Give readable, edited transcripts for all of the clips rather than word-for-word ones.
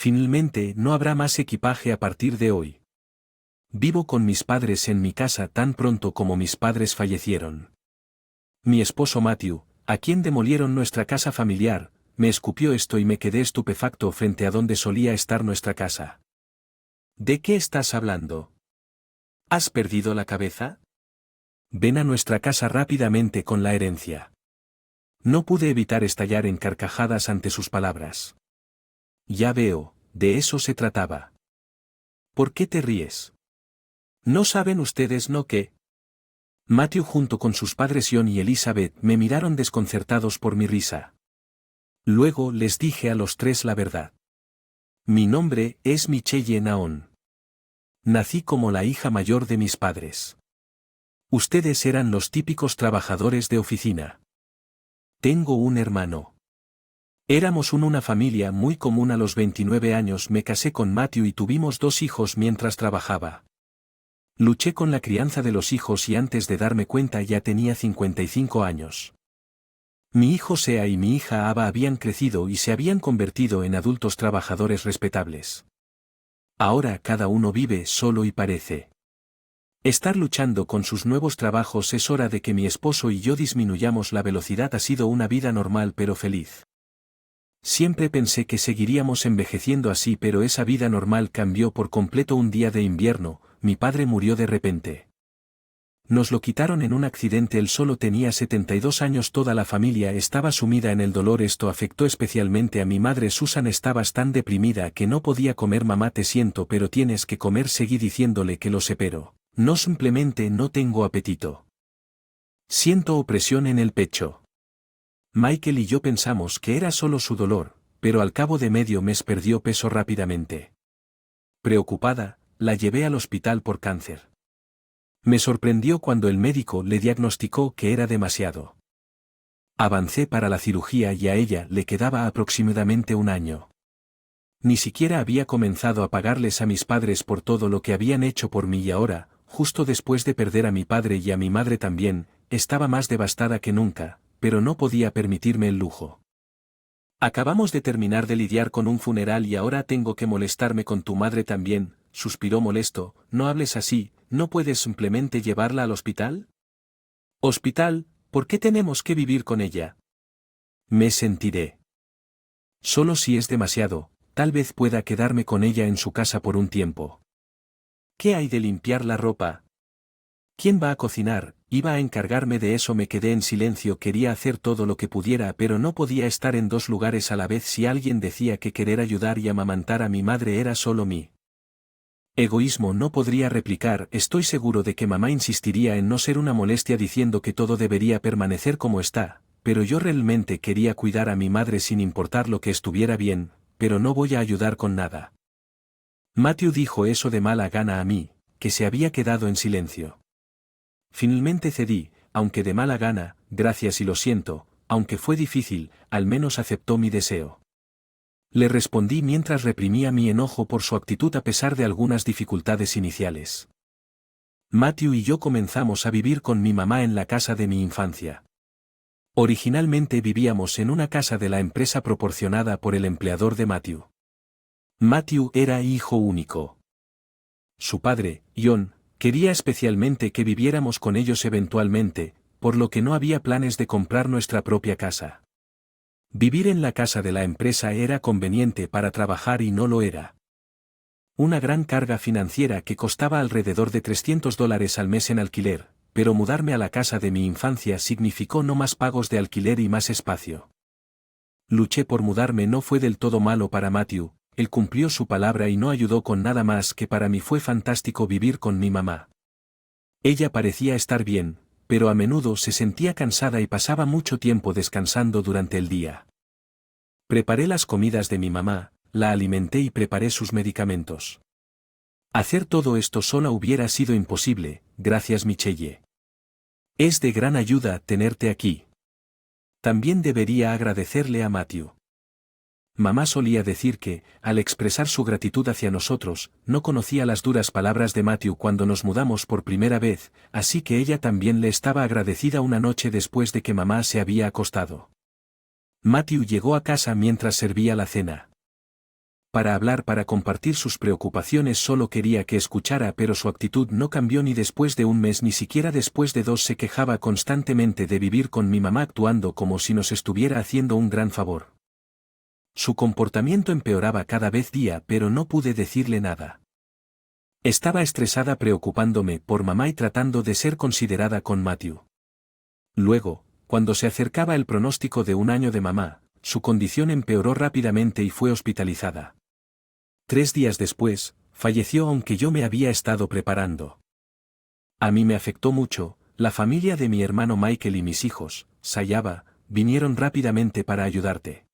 Finalmente no habrá más equipaje a partir de hoy. Vivo con mis padres en mi casa tan pronto como mis padres fallecieron. Mi esposo Matthew, a quien demolieron nuestra casa familiar, me escupió esto y me quedé estupefacto frente a donde solía estar nuestra casa. ¿De qué estás hablando? ¿Has perdido la cabeza? Ven a nuestra casa rápidamente con la herencia. No pude evitar estallar en carcajadas ante sus palabras. Ya veo, de eso se trataba. ¿Por qué te ríes? ¿No saben ustedes no qué? Matthew junto con sus padres John y Elizabeth me miraron desconcertados por mi risa. Luego les dije a los tres la verdad. Mi nombre es Michelle Naon. Nací como la hija mayor de mis padres. Ustedes eran los típicos trabajadores de oficina. Tengo un hermano. Éramos una familia muy común. A los 29 años me casé con Matthew y tuvimos 2 hijos mientras trabajaba. Luché con la crianza de los hijos y antes de darme cuenta ya tenía 55 años. Mi hijo Sea y mi hija Ava habían crecido y se habían convertido en adultos trabajadores respetables. Ahora cada uno vive solo y parece estar luchando con sus nuevos trabajos. Es hora de que mi esposo y yo disminuyamos la velocidad. Ha sido una vida normal pero feliz. Siempre pensé que seguiríamos envejeciendo así, pero esa vida normal cambió por completo un día de invierno. Mi padre murió de repente. Nos lo quitaron en un accidente. Él solo tenía 72 años. Toda la familia estaba sumida en el dolor. Esto afectó especialmente a mi madre. Susan, estabas tan deprimida que no podía comer. Mamá, te siento, pero tienes que comer. Seguí diciéndole que lo sé, pero no, simplemente no tengo apetito. Siento opresión en el pecho. Michael y yo pensamos que era solo su dolor, pero al cabo de medio mes perdió peso rápidamente. Preocupada, la llevé al hospital por cáncer. Me sorprendió cuando el médico le diagnosticó que era demasiado. Avancé para la cirugía y a ella le quedaba aproximadamente un año. Ni siquiera había comenzado a pagarles a mis padres por todo lo que habían hecho por mí y ahora, justo después de perder a mi padre y a mi madre también, estaba más devastada que nunca, pero no podía permitirme el lujo. Acabamos de terminar de lidiar con un funeral y ahora tengo que molestarme con tu madre también, suspiró molesto. No hables así, ¿no puedes simplemente llevarla al hospital? ¿Hospital? ¿Por qué tenemos que vivir con ella? Me sentiré. Solo si es demasiado, tal vez pueda quedarme con ella en su casa por un tiempo. ¿Qué hay de limpiar la ropa? ¿Quién va a cocinar? Iba a encargarme de eso. Me quedé en silencio. Quería hacer todo lo que pudiera, pero no podía estar en 2 lugares a la vez. Si alguien decía que querer ayudar y amamantar a mi madre era solo mi egoísmo, no podría replicar. Estoy seguro de que mamá insistiría en no ser una molestia diciendo que todo debería permanecer como está, pero yo realmente quería cuidar a mi madre sin importar lo que estuviera bien, pero no voy a ayudar con nada. Matthew dijo eso de mala gana a mí, que se había quedado en silencio. Finalmente cedí, aunque de mala gana. Gracias y lo siento, aunque fue difícil, al menos aceptó mi deseo. Le respondí mientras reprimía mi enojo por su actitud a pesar de algunas dificultades iniciales. Matthew y yo comenzamos a vivir con mi mamá en la casa de mi infancia. Originalmente vivíamos en una casa de la empresa proporcionada por el empleador de Matthew. Matthew era hijo único. Su padre, John, quería especialmente que viviéramos con ellos eventualmente, por lo que no había planes de comprar nuestra propia casa. Vivir en la casa de la empresa era conveniente para trabajar y no lo era. Una gran carga financiera que costaba alrededor de $300 al mes en alquiler, pero mudarme a la casa de mi infancia significó no más pagos de alquiler y más espacio. Luché por mudarme. No fue del todo malo para Matthew. Él cumplió su palabra y no ayudó con nada más que para mí fue fantástico vivir con mi mamá. Ella parecía estar bien, pero a menudo se sentía cansada y pasaba mucho tiempo descansando durante el día. Preparé las comidas de mi mamá, la alimenté y preparé sus medicamentos. Hacer todo esto sola hubiera sido imposible. Gracias, Michelle. Es de gran ayuda tenerte aquí. También debería agradecerle a Matthew. Mamá solía decir que, al expresar su gratitud hacia nosotros, no conocía las duras palabras de Matthew cuando nos mudamos por primera vez, así que ella también le estaba agradecida. Una noche después de que mamá se había acostado, Matthew llegó a casa mientras servía la cena. para hablar, para compartir sus preocupaciones. Solo quería que escuchara, pero su actitud no cambió ni después de un mes, ni siquiera después de 2. Se quejaba constantemente de vivir con mi mamá, actuando como si nos estuviera haciendo un gran favor. Su comportamiento empeoraba cada vez día, pero no pude decirle nada. Estaba estresada, preocupándome por mamá y tratando de ser considerada con Matthew. Luego, cuando se acercaba el pronóstico de un año de mamá, su condición empeoró rápidamente y fue hospitalizada. 3 días después, falleció, aunque yo me había estado preparando. A mí me afectó mucho. La familia de mi hermano Michael y mis hijos, Sayaba, vinieron rápidamente para ayudarte.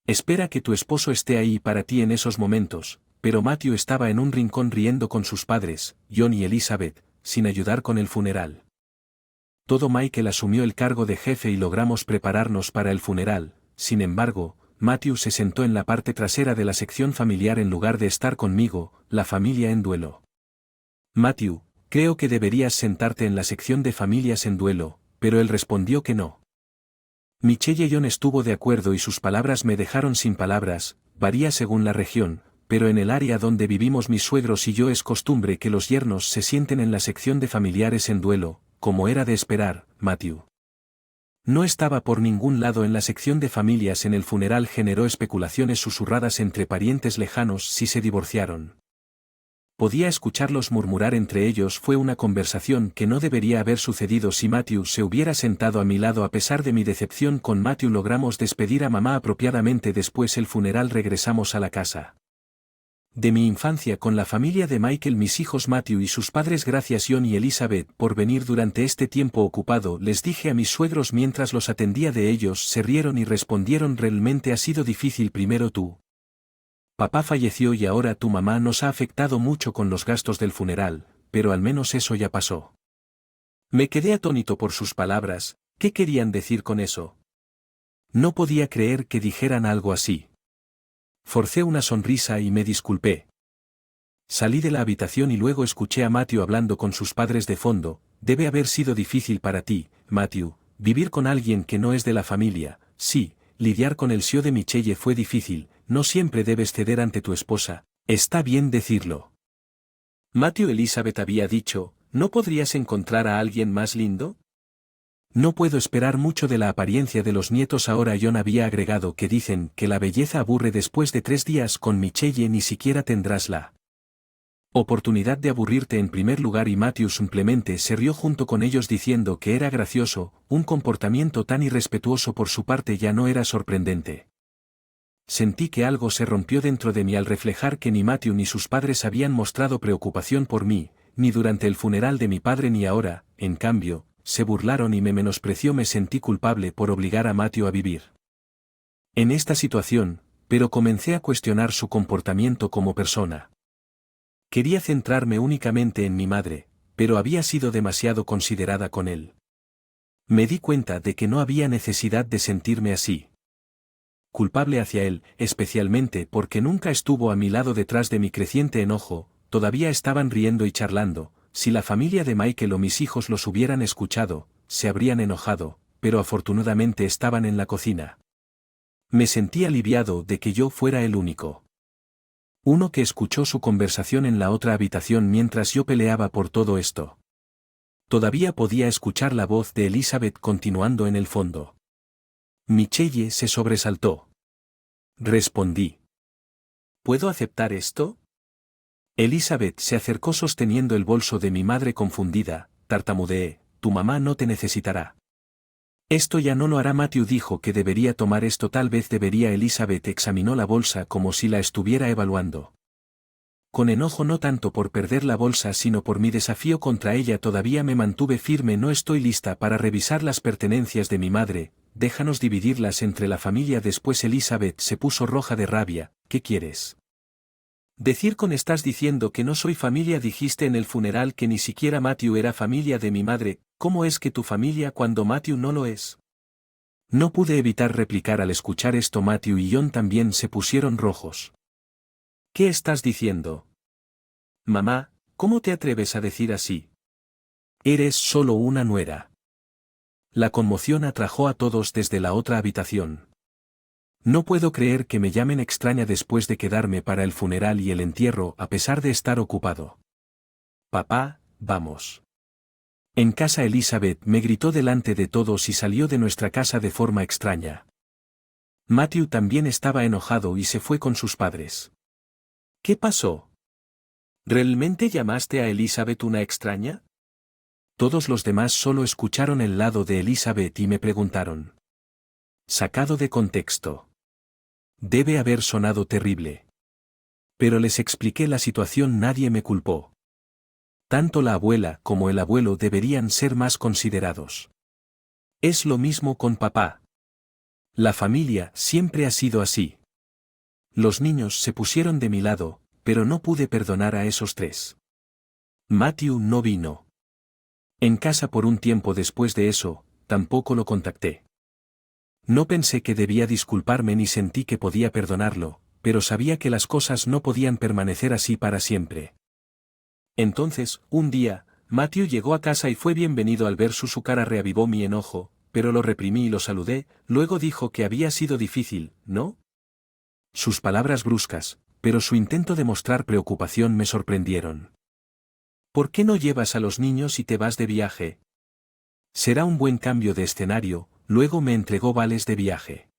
Espera que tu esposo esté ahí para ti en esos momentos, pero Matthew estaba en un rincón riendo con sus padres, John y Elizabeth, sin ayudar con el funeral. Todo Michael asumió el cargo de jefe y logramos prepararnos para el funeral. Sin embargo, Matthew se sentó en la parte trasera de la sección familiar en lugar de estar conmigo, la familia en duelo. Matthew, creo que deberías sentarte en la sección de familias en duelo, pero él respondió que no. Michelle John estuvo de acuerdo y sus palabras me dejaron sin palabras. Varía según la región, pero en el área donde vivimos mis suegros y yo es costumbre que los yernos se sienten en la sección de familiares en duelo, como era de esperar. Matthew no estaba por ningún lado en la sección de familias. En el funeral generó especulaciones susurradas entre parientes lejanos si se divorciaron. Podía escucharlos murmurar entre ellos. Fue una conversación que no debería haber sucedido si Matthew se hubiera sentado a mi lado. A pesar de mi decepción con Matthew, logramos despedir a mamá apropiadamente. Después del funeral regresamos a la casa de mi infancia con la familia de Michael, mis hijos Matthew y sus padres. Gracias John y Elizabeth por venir durante este tiempo ocupado, les dije a mis suegros mientras los atendía. De ellos se rieron y respondieron: realmente ha sido difícil. Primero tú. Papá falleció y ahora tu mamá. Nos ha afectado mucho con los gastos del funeral, pero al menos eso ya pasó. Me quedé atónito por sus palabras. ¿Qué querían decir con eso? No podía creer que dijeran algo así. Forcé una sonrisa y me disculpé. Salí de la habitación y luego escuché a Matthew hablando con sus padres de fondo. Debe haber sido difícil para ti, Matthew, vivir con alguien que no es de la familia. Sí, lidiar con el CEO de Michelle fue difícil. No siempre debes ceder ante tu esposa. Está bien decirlo. Matthew. Elizabeth había dicho: ¿no podrías encontrar a alguien más lindo? No puedo esperar mucho de la apariencia de los nietos ahora. John había agregado que dicen que la belleza aburre. Después de 3 días con Michelle ni siquiera tendrás la oportunidad de aburrirte. En primer lugar, y Matthew simplemente se rió junto con ellos diciendo que era gracioso. Un comportamiento tan irrespetuoso por su parte ya no era sorprendente. Sentí que algo se rompió dentro de mí al reflejar que ni Matthew ni sus padres habían mostrado preocupación por mí, ni durante el funeral de mi padre ni ahora. En cambio, se burlaron y me menospreció. Me sentí culpable por obligar a Matthew a vivir en esta situación, pero comencé a cuestionar su comportamiento como persona. Quería centrarme únicamente en mi madre, pero había sido demasiado considerada con él. Me di cuenta de que no había necesidad de sentirme así. Culpable hacia él, especialmente porque nunca estuvo a mi lado. Detrás de mi creciente enojo, todavía estaban riendo y charlando. Si la familia de Michael o mis hijos los hubieran escuchado, se habrían enojado, pero afortunadamente estaban en la cocina. Me sentí aliviado de que yo fuera el único uno que escuchó su conversación en la otra habitación mientras yo peleaba por todo esto. Todavía podía escuchar la voz de Elizabeth continuando en el fondo. Michelle se sobresaltó. Respondí: ¿puedo aceptar esto? Elizabeth se acercó sosteniendo el bolso de mi madre confundida. Tartamudeé: tu mamá no te necesitará. Esto ya no lo hará. Matthew dijo que debería tomar esto. Tal vez debería. Elizabeth examinó la bolsa como si la estuviera evaluando con enojo, no tanto por perder la bolsa sino por mi desafío contra ella. Todavía me mantuve firme. No estoy lista para revisar las pertenencias de mi madre. Déjanos dividirlas entre la familia después. Elizabeth se puso roja de rabia. ¿Qué quieres decir con estás diciendo que no soy familia? Dijiste en el funeral que ni siquiera Matthew era familia de mi madre. ¿Cómo es que tu familia cuando Matthew no lo es? No pude evitar replicar al escuchar esto. Matthew y John también se pusieron rojos. ¿Qué estás diciendo? Mamá, ¿cómo te atreves a decir así? Eres solo una nuera. La conmoción atrajo a todos desde la otra habitación. No puedo creer que me llamen extraña después de quedarme para el funeral y el entierro a pesar de estar ocupado. Papá, vamos. En casa Elizabeth me gritó delante de todos y salió de nuestra casa de forma extraña. Matthew también estaba enojado y se fue con sus padres. ¿Qué pasó? ¿Realmente llamaste a Elizabeth una extraña? Todos los demás solo escucharon el lado de Elizabeth y me preguntaron. Sacado de contexto. Debe haber sonado terrible. Pero les expliqué la situación, nadie me culpó. Tanto la abuela como el abuelo deberían ser más considerados. Es lo mismo con papá. La familia siempre ha sido así. Los niños se pusieron de mi lado, pero no pude perdonar a esos tres. Matthew no vino. En casa por un tiempo después de eso, tampoco lo contacté. No pensé que debía disculparme ni sentí que podía perdonarlo, pero sabía que las cosas no podían permanecer así para siempre. Entonces, un día, Matthew llegó a casa y fue bienvenido. Al ver su cara reavivó mi enojo, pero lo reprimí y lo saludé. Luego dijo que había sido difícil, ¿no? Sus palabras bruscas, pero su intento de mostrar preocupación me sorprendieron. ¿Por qué no llevas a los niños y te vas de viaje? Será un buen cambio de escenario. Luego me entregó vales de viaje.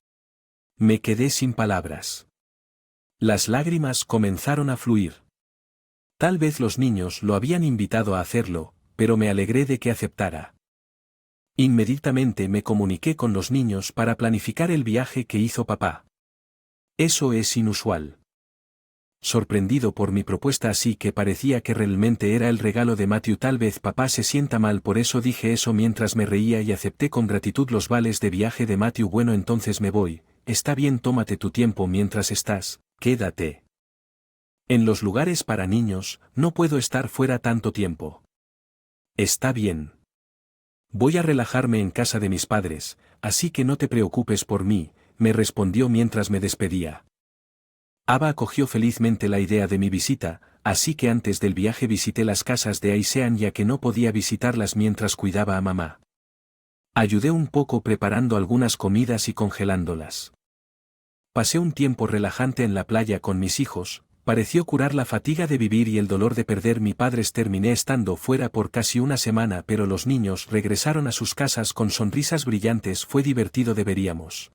Me quedé sin palabras. Las lágrimas comenzaron a fluir. Tal vez los niños lo habían invitado a hacerlo, pero me alegré de que aceptara. Inmediatamente me comuniqué con los niños para planificar el viaje que hizo papá. Eso es inusual. Sorprendido por mi propuesta, así que parecía que realmente era el regalo de Matthew. Tal vez papá se sienta mal, por eso dije eso mientras me reía y acepté con gratitud los vales de viaje de Matthew. Bueno, entonces me voy. Está bien, tómate tu tiempo mientras estás, quédate. En los lugares para niños, no puedo estar fuera tanto tiempo. Está bien. Voy a relajarme en casa de mis padres, así que no te preocupes por mí, me respondió mientras me despedía. Ava acogió felizmente la idea de mi visita, así que antes del viaje visité las casas de Aisean ya que no podía visitarlas mientras cuidaba a mamá. Ayudé un poco preparando algunas comidas y congelándolas. Pasé un tiempo relajante en la playa con mis hijos, pareció curar la fatiga de vivir y el dolor de perder mis padres. Terminé estando fuera por casi una semana, pero los niños regresaron a sus casas con sonrisas brillantes. Fue divertido, deberíamos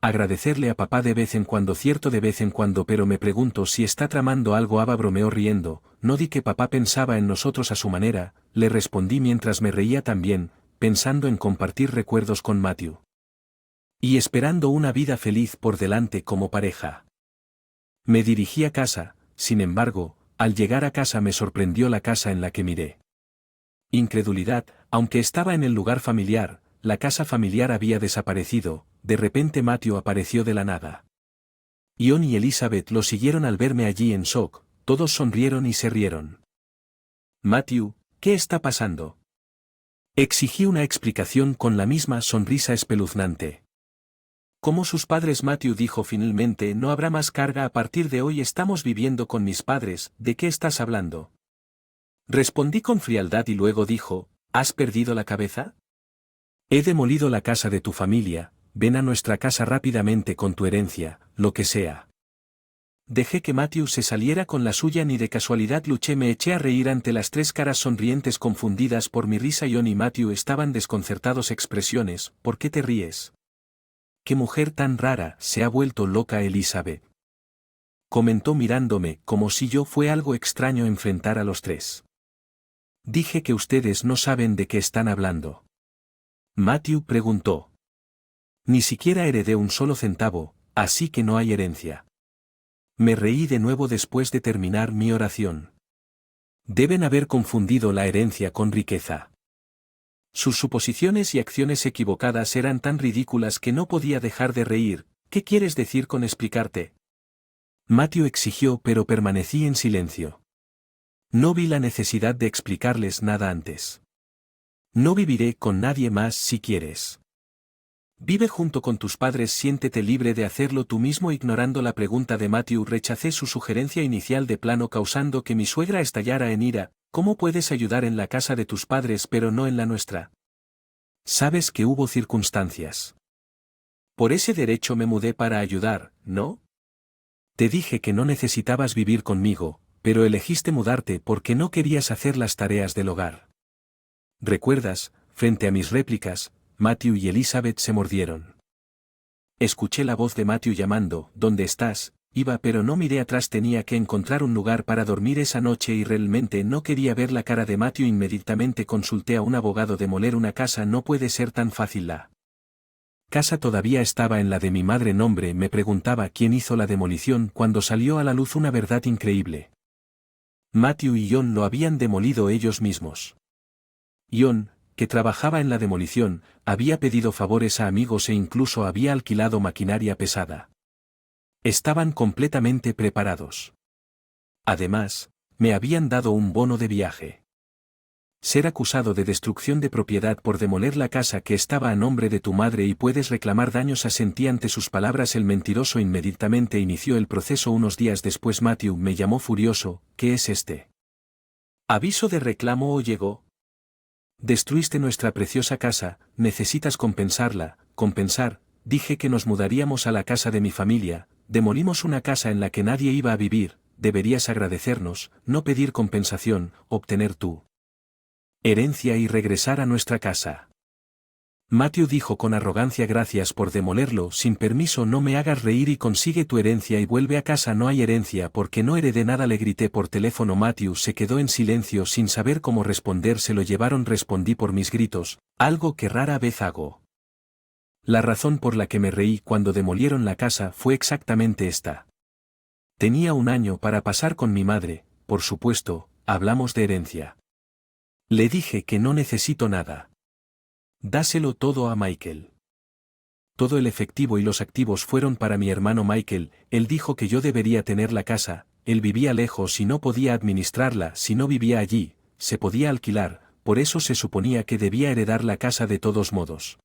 agradecerle a papá de vez en cuando, cierto, de vez en cuando, pero me pregunto si está tramando algo. Ava bromeó riendo. No di que papá pensaba en nosotros a su manera, le respondí mientras me reía también, pensando en compartir recuerdos con Matthew. Y esperando una vida feliz por delante como pareja. Me dirigí a casa, sin embargo, al llegar a casa me sorprendió la casa en la que miré. Incredulidad, aunque estaba en el lugar familiar, la casa familiar había desaparecido. De repente Matthew apareció de la nada. Ion y Elizabeth lo siguieron al verme allí en shock, todos sonrieron y se rieron. Matthew, ¿qué está pasando? Exigí una explicación con la misma sonrisa espeluznante. Como sus padres, Matthew dijo finalmente, no habrá más carga a partir de hoy, estamos viviendo con mis padres. ¿De qué estás hablando? Respondí con frialdad y luego dijo, ¿has perdido la cabeza? He demolido la casa de tu familia, ven a nuestra casa rápidamente con tu herencia, lo que sea. Dejé que Matthew se saliera con la suya, ni de casualidad luché. Me eché a reír ante las tres caras sonrientes confundidas por mi risa. Ion y Matthew estaban desconcertados. Expresiones, ¿por qué te ríes? ¿Qué mujer tan rara? Se ha vuelto loca Elizabeth. Comentó mirándome como si yo fue algo extraño enfrentar a los tres. Dije que ustedes no saben de qué están hablando. Matthew preguntó. Ni siquiera heredé un solo centavo, así que no hay herencia. Me reí de nuevo después de terminar mi oración. Deben haber confundido la herencia con riqueza. Sus suposiciones y acciones equivocadas eran tan ridículas que no podía dejar de reír. ¿Qué quieres decir con explicarte? Matthew exigió, pero permanecí en silencio. No vi la necesidad de explicarles nada antes. No viviré con nadie más si quieres. Vive junto con tus padres, siéntete libre de hacerlo tú mismo. Ignorando la pregunta de Matthew, rechacé su sugerencia inicial de plano, causando que mi suegra estallara en ira. ¿Cómo puedes ayudar en la casa de tus padres pero no en la nuestra? Sabes que hubo circunstancias. Por ese derecho me mudé para ayudar, ¿no? Te dije que no necesitabas vivir conmigo, pero elegiste mudarte porque no querías hacer las tareas del hogar. ¿Recuerdas? Frente a mis réplicas, Matthew y Elizabeth se mordieron. Escuché la voz de Matthew llamando, ¿dónde estás? Iba, pero no miré atrás, tenía que encontrar un lugar para dormir esa noche y realmente no quería ver la cara de Matthew. Inmediatamente consulté a un abogado. Demoler una casa no puede ser tan fácil. La casa todavía estaba en la de mi madre. Nombre, me preguntaba quién hizo la demolición cuando salió a la luz una verdad increíble. Matthew y John lo habían demolido ellos mismos. John, que trabajaba en la demolición, había pedido favores a amigos e incluso había alquilado maquinaria pesada. Estaban completamente preparados. Además, me habían dado un bono de viaje. Ser acusado de destrucción de propiedad por demoler la casa que estaba a nombre de tu madre y puedes reclamar daños. Asentí ante sus palabras. El mentiroso inmediatamente inició el proceso. Unos días después Matthew me llamó furioso. ¿Qué es este aviso de reclamo o llegó? Destruiste nuestra preciosa casa, necesitas compensarla. Compensar, dije que nos mudaríamos a la casa de mi familia, demolimos una casa en la que nadie iba a vivir, deberías agradecernos, no pedir compensación, obtener tu herencia y regresar a nuestra casa. Matthew dijo con arrogancia, gracias por demolerlo sin permiso, no me hagas reír y consigue tu herencia y vuelve a casa. No hay herencia porque no heredé nada, le grité por teléfono. Matthew se quedó en silencio sin saber cómo responder. Se lo llevaron, respondí por mis gritos, algo que rara vez hago. La razón por la que me reí cuando demolieron la casa fue exactamente esta. Tenía un año para pasar con mi madre, por supuesto, hablamos de herencia. Le dije que no necesito nada. Dáselo todo a Michael. Todo el efectivo y los activos fueron para mi hermano Michael. Él dijo que yo debería tener la casa, él vivía lejos y no podía administrarla. Si no vivía allí, se podía alquilar, por eso se suponía que debía heredar la casa de todos modos.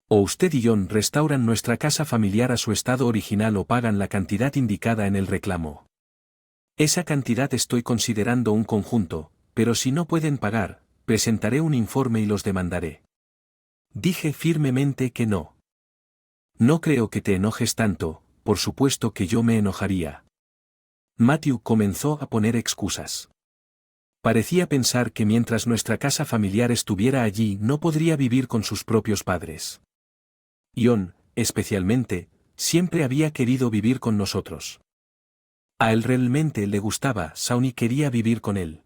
O usted y John restauran nuestra casa familiar a su estado original o pagan la cantidad indicada en el reclamo. Esa cantidad estoy considerando un conjunto, pero si no pueden pagar, presentaré un informe y los demandaré. Dije firmemente que no. No creo que te enojes tanto, por supuesto que yo me enojaría. Matthew comenzó a poner excusas. Parecía pensar que mientras nuestra casa familiar estuviera allí no podría vivir con sus propios padres. John, especialmente, siempre había querido vivir con nosotros. A él realmente le gustaba Shaun y quería vivir con él.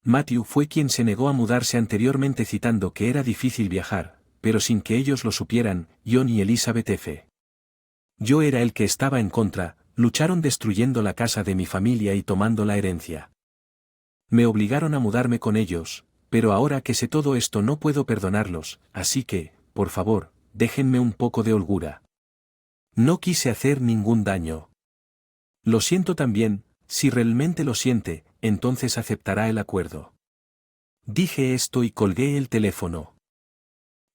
Matthew fue quien se negó a mudarse anteriormente citando que era difícil viajar, pero sin que ellos lo supieran. John y Elizabeth F. Yo era el que estaba en contra, lucharon destruyendo la casa de mi familia y tomando la herencia. Me obligaron a mudarme con ellos, pero ahora que sé todo esto no puedo perdonarlos, así que, por favor, déjenme un poco de holgura. No quise hacer ningún daño. Lo siento también, si realmente lo siente, entonces aceptará el acuerdo. Dije esto y colgué el teléfono.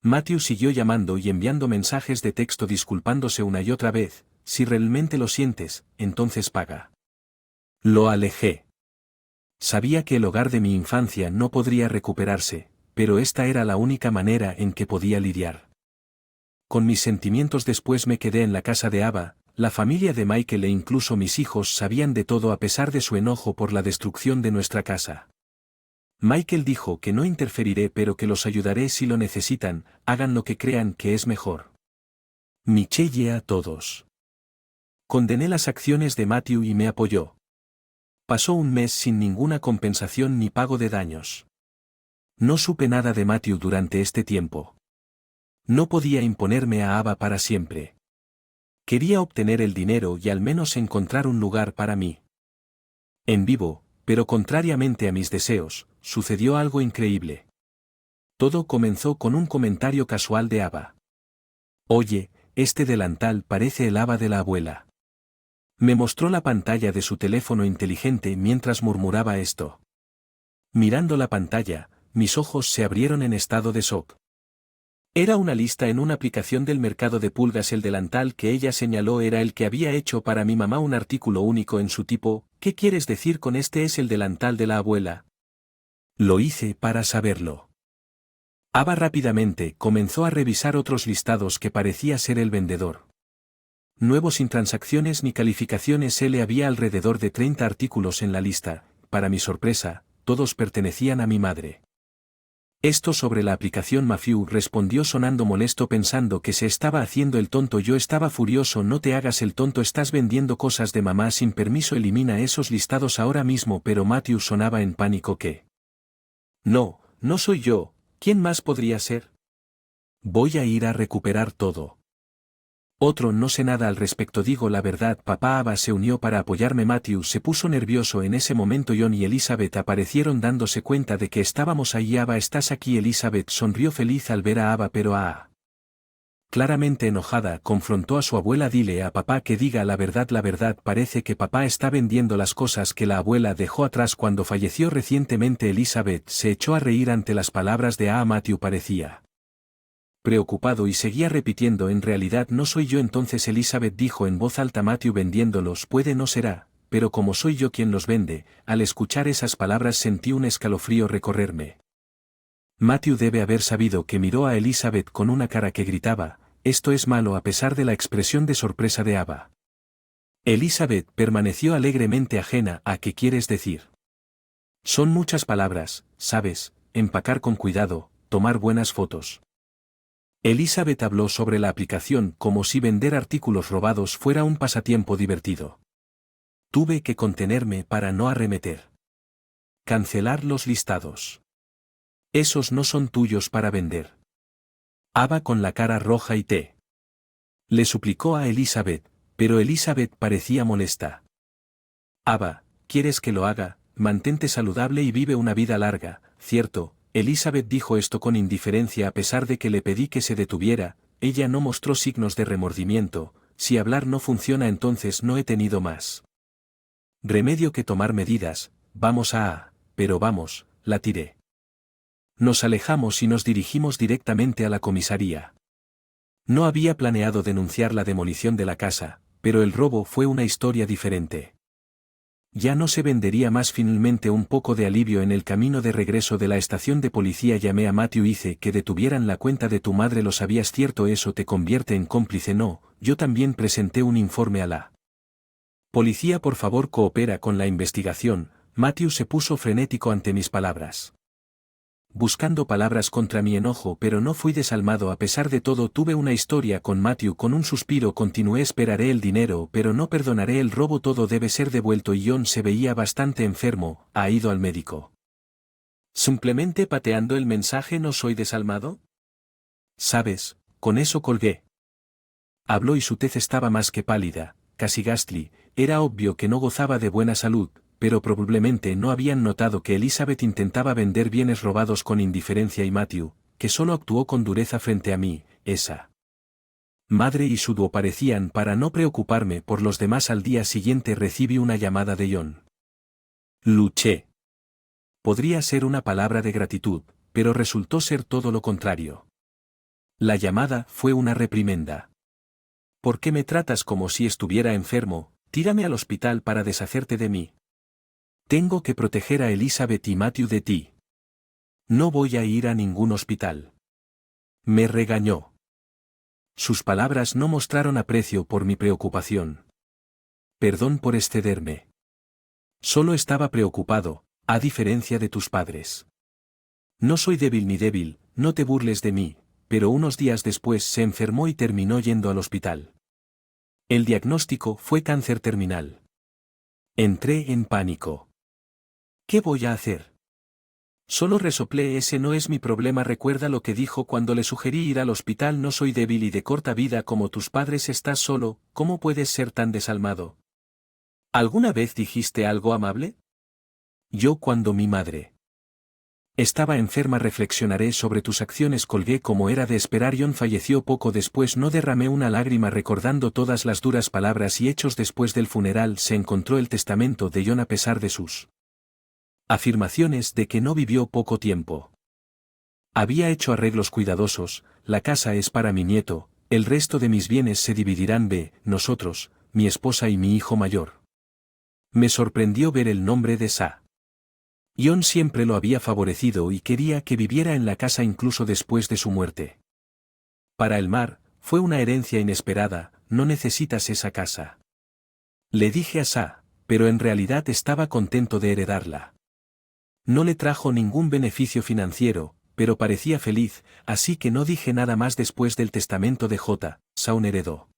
Matthew siguió llamando y enviando mensajes de texto disculpándose una y otra vez, si realmente lo sientes, entonces paga. Lo alejé. Sabía que el hogar de mi infancia no podría recuperarse, pero esta era la única manera en que podía lidiar con mis sentimientos. Después me quedé en la casa de Ava. La familia de Michael e incluso mis hijos sabían de todo a pesar de su enojo por la destrucción de nuestra casa. Michael dijo que no interferiré pero que los ayudaré si lo necesitan, hagan lo que crean que es mejor. Michelle a todos. Condené las acciones de Matthew y me apoyó. Pasó un mes sin ninguna compensación ni pago de daños. No supe nada de Matthew durante este tiempo. No podía imponerme a Ava para siempre. Quería obtener el dinero y al menos encontrar un lugar para mí. En vivo, pero contrariamente a mis deseos, sucedió algo increíble. Todo comenzó con un comentario casual de Ava. Oye, este delantal parece el Ava de la abuela. Me mostró la pantalla de su teléfono inteligente mientras murmuraba esto. Mirando la pantalla, mis ojos se abrieron en estado de shock. Era una lista en una aplicación del mercado de pulgas. El delantal que ella señaló era el que había hecho para mi mamá, un artículo único en su tipo. ¿Qué quieres decir con este es el delantal de la abuela? Lo hice para saberlo. Aba rápidamente comenzó a revisar otros listados que parecía ser el vendedor. Nuevo sin transacciones ni calificaciones. Había alrededor de 30 artículos en la lista. Para mi sorpresa, todos pertenecían a mi madre. Esto sobre la aplicación Matthew, respondió sonando molesto pensando que se estaba haciendo el tonto. Yo estaba furioso. No te hagas el tonto, estás vendiendo cosas de mamá sin permiso, elimina esos listados ahora mismo. Pero Matthew sonaba en pánico. ¿Qué? No, no soy yo, ¿quién más podría ser? Voy a ir a recuperar todo. Otro, no sé nada al respecto, digo la verdad. Papá. Aba se unió para apoyarme. Matthew se puso nervioso en ese momento. John y Elizabeth aparecieron dándose cuenta de que estábamos allí. Aba, ¿estás aquí? Elizabeth sonrió feliz al ver a Aba, pero claramente enojada, confrontó a su abuela. Dile a papá que diga la verdad, parece que papá está vendiendo las cosas que la abuela dejó atrás cuando falleció recientemente. Elizabeth se echó a reír ante las palabras de Matthew parecía preocupado y seguía repitiendo, en realidad no soy yo. Entonces Elizabeth dijo en voz alta, Matthew vendiéndolos puede no será, pero como soy yo quien los vende. Al escuchar esas palabras sentí un escalofrío recorrerme. Matthew debe haber sabido que miró a Elizabeth con una cara que gritaba, esto es malo, a pesar de la expresión de sorpresa de Aba. Elizabeth permaneció alegremente ajena. ¿A qué quieres decir? Son muchas palabras, ¿sabes? Empacar con cuidado, tomar buenas fotos. Elizabeth habló sobre la aplicación como si vender artículos robados fuera un pasatiempo divertido. Tuve que contenerme para no arremeter. Cancelar los listados. Esos no son tuyos para vender. Aba con la cara roja y le suplicó a Elizabeth, pero Elizabeth parecía molesta. Aba, ¿quieres que lo haga? Mantente saludable y vive una vida larga, ¿cierto? Elizabeth dijo esto con indiferencia a pesar de que le pedí que se detuviera. Ella no mostró signos de remordimiento. Si hablar no funciona, entonces no he tenido más remedio que tomar medidas. Vamos pero vamos, la tiré. Nos alejamos y nos dirigimos directamente a la comisaría. No había planeado denunciar la demolición de la casa, pero el robo fue una historia diferente. Ya no se vendería más. Finalmente, un poco de alivio en el camino de regreso de la estación de policía, llamé a Matthew. Hice que detuvieran la cuenta de tu madre. ¿Lo sabías? ¿Cierto? Eso te convierte en cómplice. No, yo también presenté un informe a la policía. Por favor, coopera con la investigación. Matthew se puso frenético ante mis palabras, buscando palabras contra mi enojo, pero no fui desalmado. A pesar de todo, tuve una historia con Matthew. Con un suspiro continué, esperaré el dinero, pero no perdonaré el robo. Todo debe ser devuelto. Y John se veía bastante enfermo. ¿Ha ido al médico? Simplemente pateando el mensaje. ¿No soy desalmado? ¿Sabes? Con eso colgué. Habló y su tez estaba más que pálida, casi ghastly. Era obvio que no gozaba de buena salud, pero probablemente no habían notado que Elizabeth intentaba vender bienes robados con indiferencia y Matthew, que solo actuó con dureza frente a mí. Esa madre y su dúo parecían para no preocuparme por los demás. Al día siguiente recibí una llamada de John. Luché. Podría ser una palabra de gratitud, pero resultó ser todo lo contrario. La llamada fue una reprimenda. ¿Por qué me tratas como si estuviera enfermo? Tírame al hospital para deshacerte de mí. Tengo que proteger a Elizabeth y Matthew de ti. No voy a ir a ningún hospital. Me regañó. Sus palabras no mostraron aprecio por mi preocupación. Perdón por excederme. Solo estaba preocupado, a diferencia de tus padres. No soy débil ni débil, no te burles de mí, pero unos días después se enfermó y terminó yendo al hospital. El diagnóstico fue cáncer terminal. Entré en pánico. ¿Qué voy a hacer? Solo resoplé. Ese no es mi problema. Recuerda lo que dijo cuando le sugerí ir al hospital. No soy débil y de corta vida como tus padres. Estás solo. ¿Cómo puedes ser tan desalmado? ¿Alguna vez dijiste algo amable? Yo, cuando mi madre estaba enferma, reflexionaré sobre tus acciones. Colgué como era de esperar. John falleció poco después. No derramé una lágrima recordando todas las duras palabras y hechos. Después del funeral se encontró el testamento de John. A pesar de sus afirmaciones de que no vivió poco tiempo, había hecho arreglos cuidadosos. La casa es para mi nieto, el resto de mis bienes se dividirán nosotros, mi esposa y mi hijo mayor. Me sorprendió ver el nombre de Sa. John siempre lo había favorecido y quería que viviera en la casa incluso después de su muerte. Para el mar, fue una herencia inesperada, no necesitas esa casa. Le dije a Sa, pero en realidad estaba contento de heredarla. No le trajo ningún beneficio financiero, pero parecía feliz, así que no dije nada más después del testamento de J. Shaun heredó.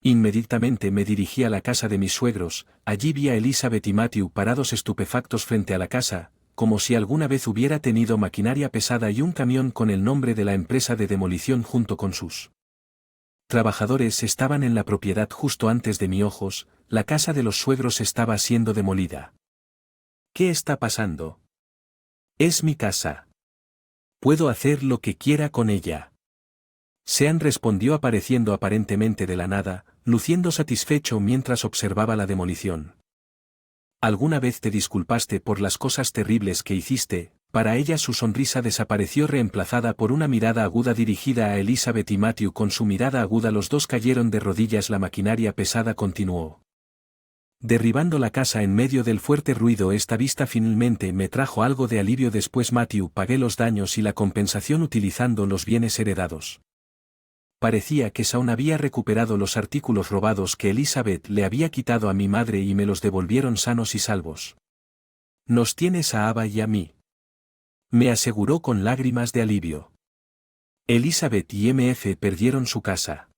Inmediatamente me dirigí a la casa de mis suegros, allí vi a Elizabeth y Matthew parados estupefactos frente a la casa, como si alguna vez hubiera tenido maquinaria pesada y un camión con el nombre de la empresa de demolición junto con sus trabajadores estaban en la propiedad justo antes de mis ojos, la casa de los suegros estaba siendo demolida. ¿Qué está pasando? Es mi casa. Puedo hacer lo que quiera con ella. Sean respondió apareciendo aparentemente de la nada, luciendo satisfecho mientras observaba la demolición. ¿Alguna vez te disculpaste por las cosas terribles que hiciste? Para ella su sonrisa desapareció reemplazada por una mirada aguda dirigida a Elizabeth y Matthew. Con su mirada aguda los dos cayeron de rodillas. La maquinaria pesada continuó derribando la casa en medio del fuerte ruido. Esta vista finalmente me trajo algo de alivio. Después Matthew pagué los daños y la compensación utilizando los bienes heredados. Parecía que Shaun había recuperado los artículos robados que Elizabeth le había quitado a mi madre y me los devolvieron sanos y salvos. Nos tienes a Ava y a mí, me aseguró con lágrimas de alivio. Elizabeth y MF perdieron su casa.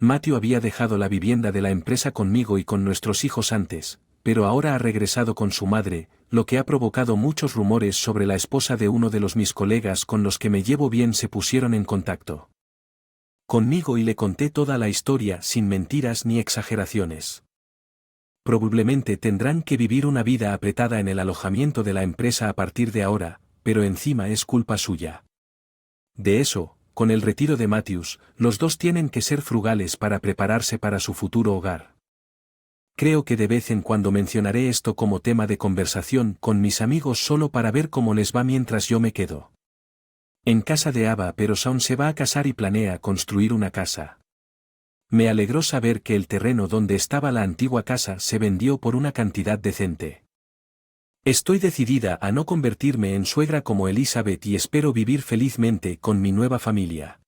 Matthew había dejado la vivienda de la empresa conmigo y con nuestros hijos antes, pero ahora ha regresado con su madre, lo que ha provocado muchos rumores sobre la esposa de uno de mis colegas con los que me llevo bien. Se pusieron en contacto conmigo y le conté toda la historia sin mentiras ni exageraciones. Probablemente tendrán que vivir una vida apretada en el alojamiento de la empresa a partir de ahora, pero encima es culpa suya. De eso, con el retiro de Matthews, los dos tienen que ser frugales para prepararse para su futuro hogar. Creo que de vez en cuando mencionaré esto como tema de conversación con mis amigos solo para ver cómo les va mientras yo me quedo en casa de Ava, pero Shaun se va a casar y planea construir una casa. Me alegró saber que el terreno donde estaba la antigua casa se vendió por una cantidad decente. Estoy decidida a no convertirme en suegra como Elizabeth y espero vivir felizmente con mi nueva familia.